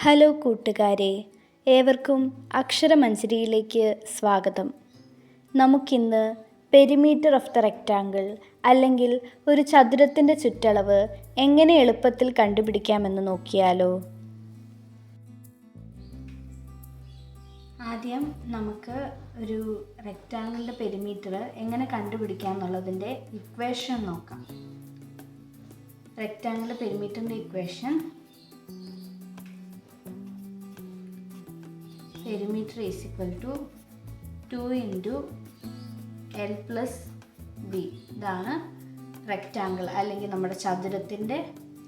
Hello കൂട്ടുകാരെ, ഏവർക്കും അക്ഷരമഞ്ജരിയിലേക്ക് സ്വാഗതം. നമുക്കിന്ന് പെരിമീറ്റർ ഓഫ് ദ റെക്റ്റാങ്കിൾ അല്ലെങ്കിൽ ഒരു ചതുരത്തിൻ്റെ ചുറ്റളവ് എങ്ങനെ എളുപ്പത്തിൽ കണ്ടുപിടിക്കാമെന്ന് നോക്കിയാലോ. ആദ്യം നമുക്ക് ഒരു റെക്റ്റാങ്കിളിൻ്റെ പെരിമീറ്റർ എങ്ങനെ കണ്ടുപിടിക്കാം എന്നുള്ളതിൻ്റെ ഇക്വേഷൻ നോക്കാം. റെക്റ്റാങ്കിളിൻ്റെ പെരിമീറ്ററിൻ്റെ equation perimeter is equal to 2 into L plus B. ഇതാണ് റെക്റ്റാങ്കിൾ അല്ലെങ്കിൽ നമ്മുടെ ചതുരത്തിൻ്റെ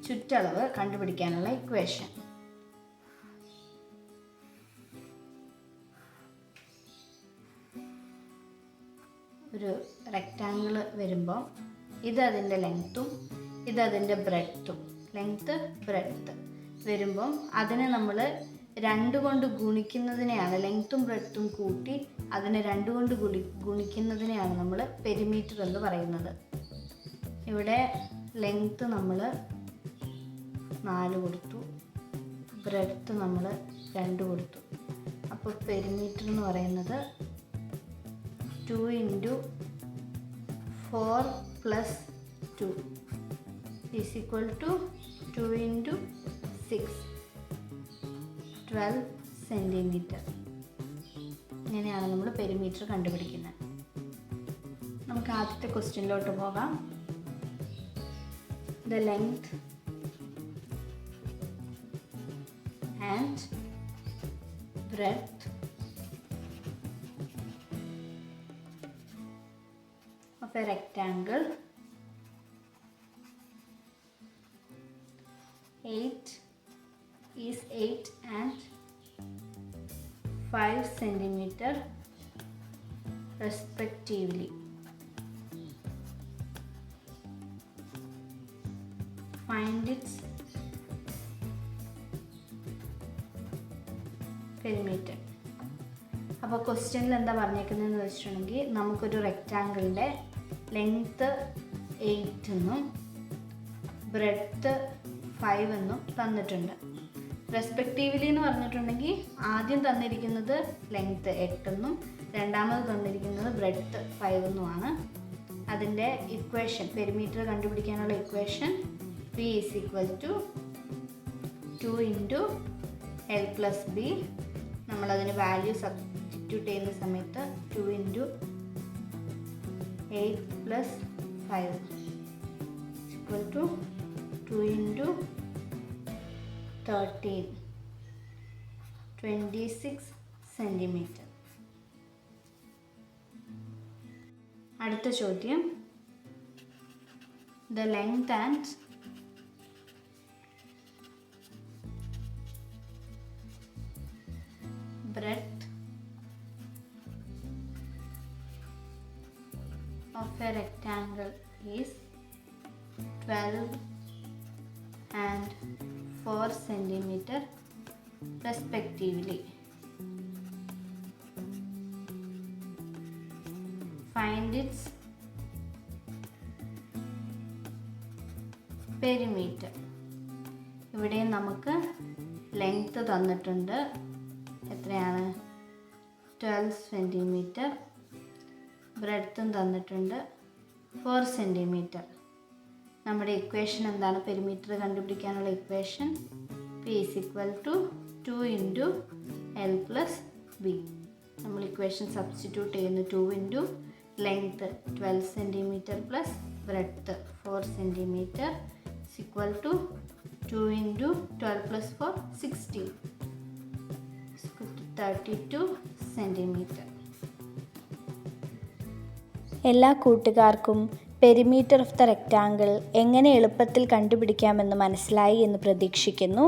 ചുറ്റളവ് കണ്ടുപിടിക്കാനുള്ള ഇക്വേഷൻ. ഒരു റെക്റ്റാങ്കിൾ വരുമ്പോൾ ഇത് അതിൻ്റെ ലെങ്ത്തും ഇത് അതിൻ്റെ ബ്രെഡ്ത്തും, ലെങ്ത്ത് ബ്രെഡ്ത്ത് വരുമ്പം അതിനെ നമ്മൾ 2 കൊണ്ട് ഗുണിക്കുന്നതിനെയാണ്, ലെങ്ത്തും ബ്രെഡ്ത്തും കൂട്ടി അതിനെ 2 കൊണ്ട് ഗുണിക്കുന്നതിനെയാണ് നമ്മൾ പെരിമീറ്റർ എന്ന് പറയുന്നത്. ഇവിടെ ലെങ്ത്ത് നമ്മൾ 4 കൊടുത്തു, ബ്രെഡ്ത്ത് നമ്മൾ 2 കൊടുത്തു. അപ്പോൾ പെരിമീറ്റർ എന്ന് പറയുന്നത് 2 into 4 plus 2 is equal to 2 into 6, 12 centimetre. ഇങ്ങനെയാണ് നമ്മൾ പെരിമീറ്റർ കണ്ടുപിടിക്കുന്നത്. നമുക്ക് ആദ്യത്തെ ക്വസ്റ്റ്യനിലോട്ട് പോകാം. The length and breadth of a rectangle 8 and 5 centimeter respectively. Find its perimeter. അപ്പോൾ ക്വസ്റ്റ്യനിൽ എന്താ പറഞ്ഞേക്കുന്നതെന്ന് വെച്ചിട്ടുണ്ടെങ്കിൽ നമുക്കൊരു റെക്റ്റാങ്കിളിൻ്റെ ലെങ്ത്ത് 8 എന്നും ബ്രെഡ്ത്ത് 5 എന്നും തന്നിട്ടുണ്ട്. റെസ്പെക്റ്റീവ്ലി എന്ന് പറഞ്ഞിട്ടുണ്ടെങ്കിൽ ആദ്യം തന്നിരിക്കുന്നത് ലെങ്ത്ത് 8 എന്നും രണ്ടാമത് തന്നിരിക്കുന്നത് ബ്രെഡ്ത്ത് 5 എന്നുമാണ്. അതിൻ്റെ ഇക്വേഷൻ, പെരിമീറ്റർ കണ്ടുപിടിക്കാനുള്ള equation P is equal to 2 into L plus B. നമ്മളതിന് വാല്യൂ സബ്സ്റ്റിറ്റ്യൂട്ട് ചെയ്യുന്ന സമയത്ത് 2 into 8 plus 5 is equal to 2 into 13, 26 centimetre. അടുത്ത ചോദ്യം, the length and breadth of a rectangle is 12 and 4 centimeter respectively. Find its perimeter. ഇവിടെ നമുക്ക് length തന്നിട്ടുണ്ട്, എത്രയാണ് 12 centimetre, ബ്രെഡ്ത്തും തന്നിട്ടുണ്ട് 4 സെൻറ്റിമീറ്റർ. നമ്മുടെ ഇക്വേഷൻ എന്താണ്? പെരിമീറ്റർ കണ്ടുപിടിക്കാനുള്ള equation P is equal to 2 into L plus B. നമ്മൾ ഇക്വേഷൻ സബ്സ്റ്റിറ്റ്യൂട്ട് ചെയ്യുന്നു. 2 into length 12 centimetre plus breadth 4 centimetre is equal to 2 into 12 plus 4 16 is equal to 32 centimetre. എല്ലാ കൂട്ടുകാർക്കും പെരിമീറ്റർ ഓഫ് ദ റെക്റ്റാങ്കിൾ എങ്ങനെ എളുപ്പത്തിൽ കണ്ടുപിടിക്കാമെന്ന് മനസ്സിലായി എന്ന് പ്രതീക്ഷിക്കുന്നു.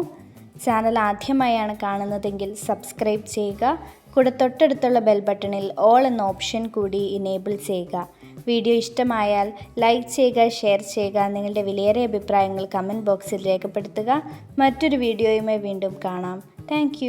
ചാനൽ ആദ്യമായാണ് കാണുന്നതെങ്കിൽ സബ്സ്ക്രൈബ് ചെയ്യുക. കൂടെ തൊട്ടടുത്തുള്ള ബെൽ ബട്ടണിൽ ഓൾ എന്ന ഓപ്ഷൻ കൂടി ഇനേബിൾ ചെയ്യുക. വീഡിയോ ഇഷ്ടമായാൽ ലൈക്ക് ചെയ്യുക, ഷെയർ ചെയ്യുക. നിങ്ങളുടെ വിലയേറിയ അഭിപ്രായങ്ങൾ കമൻറ്റ് ബോക്സിൽ രേഖപ്പെടുത്തുക. മറ്റൊരു വീഡിയോയുമായി വീണ്ടും കാണാം. താങ്ക്